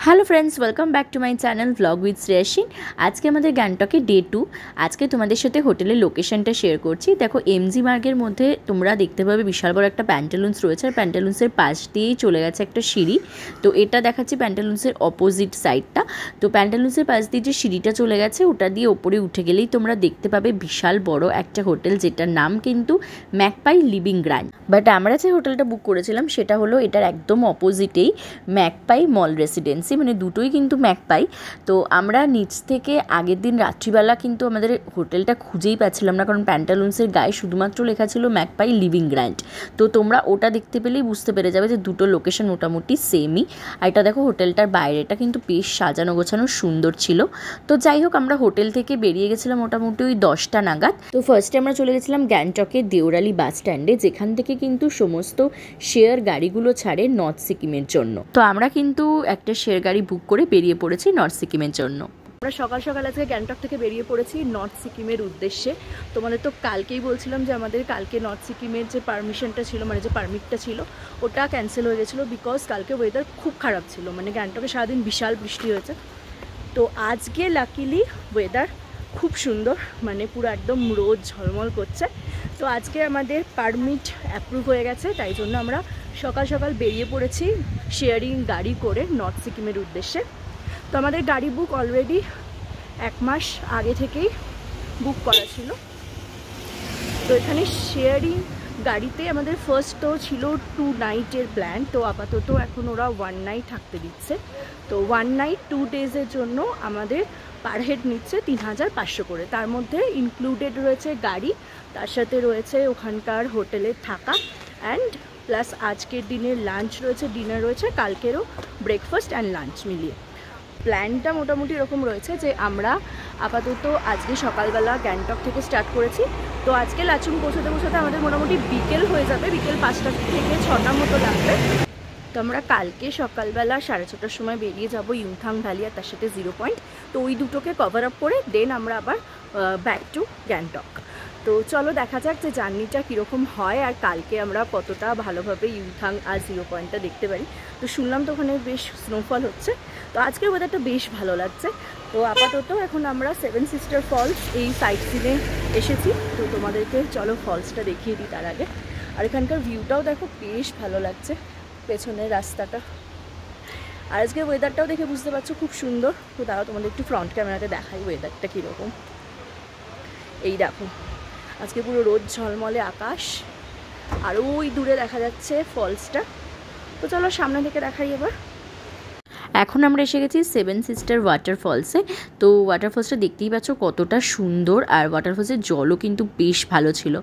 Hello friends, welcome back to my channel vlog with শ্রেয়াসিন। আজকে আমাদের গ্যাংটকে ডে 2। আজকে তোমাদের সাথে হোটেলের লোকেশনটা শেয়ার করছি। দেখো, এমজি মার্গের মধ্যে তোমরা দেখতে পাবে বিশাল বড় একটা প্যান্টালুন্স রয়েছে, আর প্যান্টালুন্সের পাশ দিয়েই চলে গেছে একটা সিঁড়ি। তো এটা দেখাচ্ছি প্যান্টালুন্সের অপোজিট সাইডটা। তো প্যান্টালুন্সের পাশ দিয়ে যে সিঁড়িটা চলে গেছে, ওটা দিয়ে ওপরে উঠে গেলেই তোমরা দেখতে পাবে বিশাল বড় একটা হোটেল, যেটার নাম কিন্তু ম্যাকপাই লিভিং গ্র্যান্ড। বাট আমরা যে হোটেলটা বুক করেছিলাম সেটা হলো এটার একদম অপোজিটেই ম্যাকপাই মল রেসিডেন্সি, মানে দুটোই কিন্তু ম্যাকপাই। তো আমরা নিচ থেকে আগের দিন রাত্রিবেলা কিন্তু আমাদের হোটেলটা খুঁজেই পাচ্ছিলাম না, কারণ প্যান্টালুন্সের গায়ে শুধুমাত্র লেখা ছিল ম্যাকপাই লিভিং গ্র্যান্ড। তো তোমরা ওটা দেখতে পেলেই বুঝতে পেরে যাবে যে দুটো লোকেশন মোটামুটি সেমই। আর এটা দেখো, হোটেলটার বাইরেটা কিন্তু বেশ সাজানো গোছানো সুন্দর ছিল। তো যাই হোক, আমরা হোটেল থেকে বেরিয়ে গেছিলাম মোটামুটি ওই 10টা নাগাদ। তো ফার্স্টে আমরা চলে গেছিলাম গ্যাংটকের দেওরালি বাস স্ট্যান্ডে, যেখান থেকে কিন্তু সমস্ত শেয়ার গাড়িগুলো ছাড়ে নর্থ সিকিমের জন্য। তো আমরা কিন্তু একটা শেয়ার গাড়ি বুক করে বেরিয়ে পড়েছি নর্থ সিকিমের জন্য। আমরা সকাল সকাল আজকে গ্যাংটক থেকে বেরিয়ে পড়েছি নর্থ সিকিমের উদ্দেশ্যে। তোমাদের তো কালকেই বলছিলাম যে আমাদের কালকে নর্থ সিকিমের যে পারমিশনটা ছিল, মানে যে পারমিটটা ছিল, ওটা ক্যান্সেল হয়ে গেছিলো বিকজ কালকে ওয়েদার খুব খারাপ ছিল। মানে গ্যাংটকে সারাদিন বিশাল বৃষ্টি হয়েছে। তো আজকে লাকিলি ওয়েদার খুব সুন্দর, মানে পুরো একদম রোদ ঝলমল করছে। তো আজকে আমাদের পারমিট অ্যাপ্রুভ হয়ে গেছে, তাই জন্য আমরা সকাল সকাল বেরিয়ে পড়েছি শেয়ারিং গাড়ি করে নর্থ সিকিমের উদ্দেশ্যে। তো আমাদের গাড়ি বুক অলরেডি 1 মাস আগে থেকেই বুক করা ছিল। তো এখানে শেয়ারিং গাড়িতে আমাদের ফার্স্ট তো ছিল 2 নাইটের প্ল্যান। তো আপাতত এখন ওরা 1 নাইট থাকতে দিচ্ছে। তো 1 নাইট 2 ডেজের জন্য আমাদের পার হেড নিচ্ছে 3500 করে। তার মধ্যে ইনক্লুডেড রয়েছে গাড়ি, তার সাথে রয়েছে ওখানকার হোটেলের থাকা, অ্যান্ড প্লাস আজকের দিনের লাঞ্চ রয়েছে, ডিনার রয়েছে, কালকেরও ব্রেকফাস্ট অ্যান্ড লাঞ্চ মিলিয়ে। প্ল্যানটা মোটামুটি এরকম রয়েছে যে আমরা আপাতত আজকে সকালবেলা গ্যাংটক থেকে স্টার্ট করেছি। তো আজকে লাচুং পৌঁছাতে পৌঁছাতে আমাদের মোটামুটি বিকেল হয়ে যাবে, বিকেল 5টা থেকে 6টার মতো লাগবে। তো আমরা কালকে সকালবেলা 6:30টার সময় বেরিয়ে যাব ইউমথাং ভ্যালি আর তার সাথে 0 পয়েন্ট। তো ওই দুটোকে কভার আপ করে দেন আমরা আবার ব্যাক টু গ্যাংটক। তো চলো দেখা যাক যে জার্নিটা কীরকম হয়, আর কালকে আমরা কতটা ভালোভাবে ইউমথাং আর 0 পয়েন্টটা দেখতে পারি। তো শুনলাম তো ওখানে বেশ স্নোফল হচ্ছে। তো আজকের ওয়েদারটা বেশ ভালো লাগছে। তো আপাতত এখন আমরা 7 সিস্টার ফলস এই সাইট সিনে এসেছি। তো তোমাদেরকে চলো ফলসটা দেখিয়ে দিই তার আগে। আর এখানকার ভিউটাও দেখো বেশ ভালো লাগছে, পেছনের রাস্তাটা। আর আজকের ওয়েদারটাও দেখে বুঝতে পারছো খুব সুন্দর। তো দাঁড়াও তোমাদের একটু ফ্রন্ট ক্যামেরাতে দেখাই ওয়েদারটা কীরকম। এই দেখো, আজকে পুরো রোদ ঝলমলে আকাশ, আর ওই দূরে দেখা যাচ্ছে ফলসটা। তো চলো সামনে থেকে দেখাই এবার। এখন আমরা এসে গেছি 7 সিস্টার ওয়াটারফলসে। তো ওয়াটারফলসটা দেখতেই পাচ্ছ কতটা সুন্দর, আর ওয়াটারফলসের জলও কিন্তু বেশ ভালো ছিল।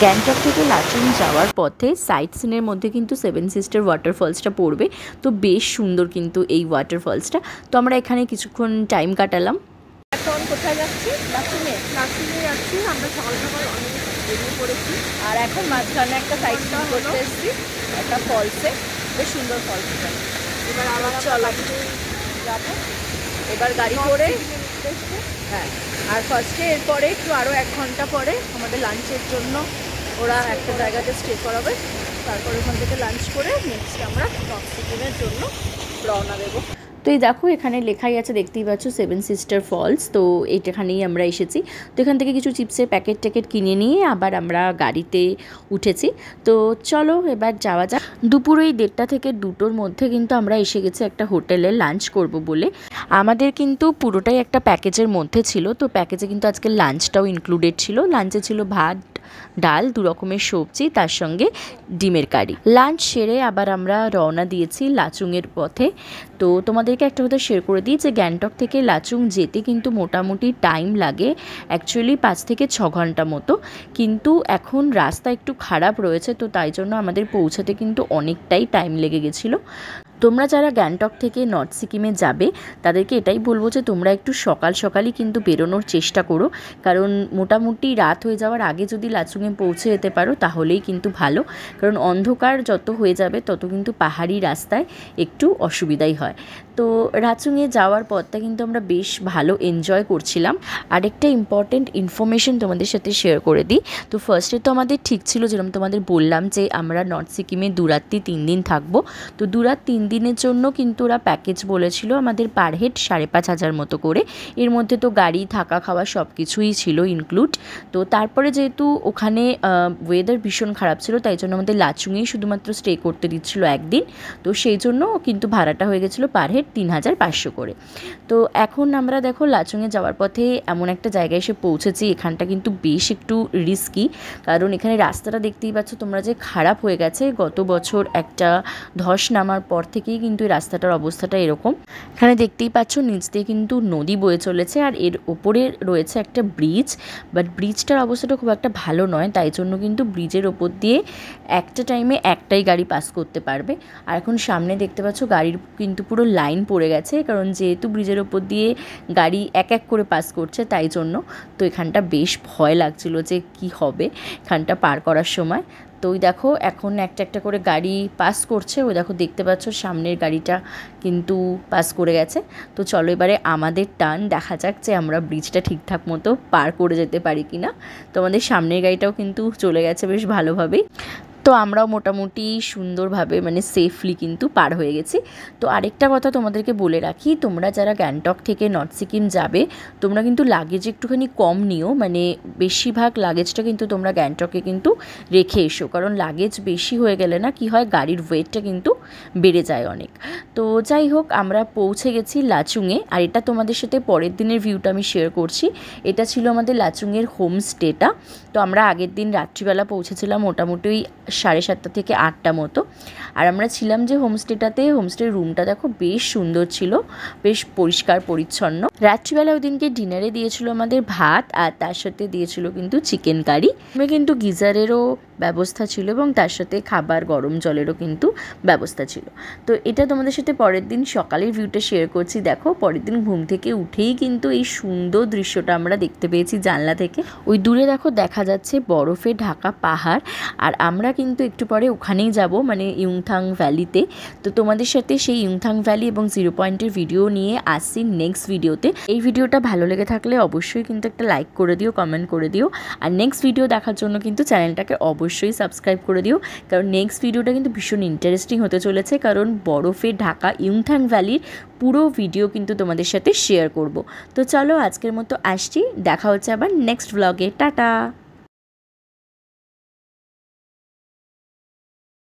গ্যাংটক থেকে লাচুং যাওয়ার পথে সাইট সিনের মধ্যে কিন্তু 7 সিস্টার ওয়াটারফলসটা পড়বে। তো বেশ সুন্দর কিন্তু এই ওয়াটারফলসটা। তো আমরা এখানে কিছুক্ষণ টাইম কাটালাম। এখন কোথায় যাচ্ছি? লাচুংয়ে যাচ্ছি। আমরা সকাল সকাল অনেক বেরিয়ে পড়েছি, আর এখন মাঝখানে একটা সাইড সিন করতে এসেছি একটা ফলসে, বেশ সুন্দর ফলসটা। এবার আবার চলো যাবো এবার গাড়ি করে। হ্যাঁ, আর ফার্স্টে এরপরে একটু আরও 1 ঘন্টা পরে আমাদের লাঞ্চের জন্য ওরা একটা জায়গাতে স্টে করাবে। তারপর ওখান থেকে লাঞ্চ করে নেক্সট আমরা নর্থ সিকিমের জন্য রওনা দেবো। তো এই দেখো, এখানে লেখাই আছে, দেখতেই পাচ্ছ 7 সিস্টার ফলস। তো এইটাখানেই আমরা এসেছি। তো এখান থেকে কিছু চিপসের প্যাকেট ট্যাকেট কিনে নিয়ে আবার আমরা গাড়িতে উঠেছি। তো চলো এবার যাওয়া যাক। দুপুর ওই 1:30 থেকে 2টোর মধ্যে কিন্তু আমরা এসে গেছি একটা হোটেলে লাঞ্চ করব বলে। আমাদের কিন্তু পুরোটাই একটা প্যাকেজের মধ্যে ছিল। তো প্যাকেজে কিন্তু আজকে লাঞ্চটাও ইনক্লুডেড ছিল। লাঞ্চে ছিল ভাত, ডাল, 2 রকমের সবজি, তার সঙ্গে ডিমের কারি। লাঞ্চ সেরে আবার আমরা রওনা দিয়েছি লাচুংয়ের পথে। তো তোমাদেরকে একটা কথা শেয়ার করে দিই যে গ্যাংটক থেকে লাচুং যেতে কিন্তু মোটামুটি টাইম লাগে অ্যাকচুয়ালি 5 থেকে 6 ঘন্টা মতো। কিন্তু এখন রাস্তা একটু খারাপ রয়েছে, তো তাই জন্য আমাদের পৌঁছাতে কিন্তু অনেকটাই টাইম লেগে গেছিলো। তোমরা যারা গ্যাংটক থেকে নর্থ সিকিমে যাবে তাদেরকে এটাই বলবো যে তোমরা একটু সকাল সকালই কিন্তু বেরোনোর চেষ্টা করো, কারণ মোটামুটি রাত হয়ে যাওয়ার আগে যদি লাচুংয়ে পৌঁছে যেতে পারো তাহলেই কিন্তু ভালো। কারণ অন্ধকার যত হয়ে যাবে তত কিন্তু পাহাড়ি রাস্তায় একটু অসুবিধাই হয়। তো রাচুংয়ে যাওয়ার পথটা কিন্তু আমরা বেশ ভালো এনজয় করছিলাম। আরেকটা ইম্পর্টেন্ট ইনফরমেশন তোমাদের সাথে শেয়ার করে দিই। তো ফার্স্টে তো আমাদের ঠিক ছিল, যেরকম তোমাদের বললাম যে আমরা নর্থ সিকিমে 2 রাত্রি 3 দিন থাকবো। তো 2 রাত 3 দিনের জন্য কিন্তু ওরা প্যাকেজ বলেছিল আমাদের পার হেড 5,500 মতো করে। এর মধ্যে তো গাড়ি, থাকা, খাওয়া সব কিছুই ছিল ইনক্লুড। তো তারপরে যেহেতু ওখানে ওয়েদার ভীষণ খারাপ ছিল, তাই জন্য আমাদের লাচুংয়েই শুধুমাত্র স্টে করতে দিচ্ছিল একদিন। তো সেই জন্য কিন্তু ভাড়াটা হয়ে গেছিলো পার হেড 3,500 করে। তো এখন আমরা দেখো লাচুংয়ে যাওয়ার পথে এমন একটা জায়গায় এসে পৌঁছেছি, এখানটা কিন্তু বেশ একটু রিস্কি, কারণ এখানে রাস্তাটা দেখতেই পাচ্ছ তোমরা যে খারাপ হয়ে গেছে। গত বছর একটা ধস নামার পর থেকেই কিন্তু এই রাস্তাটার অবস্থাটা এরকম। এখানে দেখতেই পাচ্ছ নিচ দিয়ে কিন্তু নদী বয়ে চলেছে, আর এর ওপরে রয়েছে একটা ব্রিজ, বাট ব্রিজটার অবস্থাটা খুব একটা ভালো নয়, তাই জন্য কিন্তু ব্রিজের ওপর দিয়ে একটা টাইমে একটাই গাড়ি পাস করতে পারবে। আর এখন সামনে দেখতে পাচ্ছ গাড়ির কিন্তু পুরো লাইন পড়ে গেছে, কারণ যেহেতু ব্রিজের ওপর দিয়ে গাড়ি এক এক করে পাস করছে তাই জন্য। তো এখানটা বেশ ভয় লাগছিল যে কি হবে এখানটা পার করার সময়। তো ওই দেখো এখন একটা একটা করে গাড়ি পাস করছে, ওই দেখো দেখতে পাচ্ছ সামনের গাড়িটা কিন্তু পাস করে গেছে। তো চলো এবারে আমাদের টার্ন, দেখা যাক যে আমরা ব্রিজটা ঠিকঠাক মতো পার করে যেতে পারি কিনা। তো আমাদের সামনের গাড়িটাও কিন্তু চলে গেছে বেশ ভালোভাবেই। তো আমরাও মোটামুটি সুন্দরভাবে মানে সেফলি কিন্তু পার হয়ে গেছি। তো আরেকটা কথা তোমাদেরকে বলে রাখি, তোমরা যারা গ্যাংটক থেকে নর্থ সিকিম যাবে তোমরা কিন্তু লাগেজ একটুখানি কম নিও, মানে বেশিরভাগ লাগেজটা কিন্তু তোমরা গ্যাংটকে কিন্তু রেখে এসো, কারণ লাগেজ বেশি হয়ে গেলে না কি হয় গাড়ির ওয়েটটা কিন্তু বেড়ে যায় অনেক। তো যাই হোক আমরা পৌঁছে গেছি লাচুংয়ে, আর এটা তোমাদের সাথে পরের দিনের ভিউটা আমি শেয়ার করছি। এটা ছিল আমাদের লাচুংয়ের হোমস্টেটা। তো আমরা আগের দিন রাত্রিবেলা পৌঁছেছিলাম মোটামুটি 7:30 থেকে 8টা মতো। আর আমরা ছিলাম যে হোমস্টেটাতে, হোমস্টের রুমটা দেখো বেশ সুন্দর ছিল, বেশ পরিষ্কার পরিচ্ছন্ন। রাত্রিবেলা ওই দিনকে ডিনারে দিয়েছিল আমাদের ভাত, আর তার সাথে দিয়েছিল কিন্তু চিকেন কারি। কিন্তু গিজারেরও ব্যবস্থা ছিল এবং তার সাথে খাবার গরম জলেরও কিন্তু ব্যবস্থা ছিল। তো এটা তোমাদের সাথে পরের দিন সকালের ভিউটা শেয়ার করছি। দেখো পরের দিন ঘুম থেকে উঠেই কিন্তু এই সুন্দর দৃশ্যটা আমরা দেখতে পেয়েছি জানলা থেকে। ওই দূরে দেখো দেখা যাচ্ছে বরফে ঢাকা পাহাড়, আর আমরা কিন্তু একটু পরে ওখানেই যাব, মানে ইয়ুংথাং ভ্যালিতে। তো তোমাদের সাথে সেই ইয়ুংথাং ভ্যালি এবং 0 পয়েন্টের ভিডিও নিয়ে আসছি নেক্সট ভিডিওতে। এই ভিডিওটা ভালো লেগে থাকলে অবশ্যই কিন্তু একটা লাইক করে দিও, কমেন্ট করে দিও, আর নেক্সট ভিডিও দেখার জন্য কিন্তু চ্যানেলটাকে অবশ্যই সাবস্ক্রাইব করে দিও, কারণ নেক্সট ভিডিওটা কিন্তু ভীষণ ইন্টারেস্টিং হতে চলেছে, কারণ বরফে ঢাকা ইয়ুংথাং ভ্যালির পুরো ভিডিও কিন্তু তোমাদের সাথে শেয়ার করব। তো চলো আজকের মতো আসছি, দেখা হচ্ছে আবার নেক্সট ব্লগে। টাটা।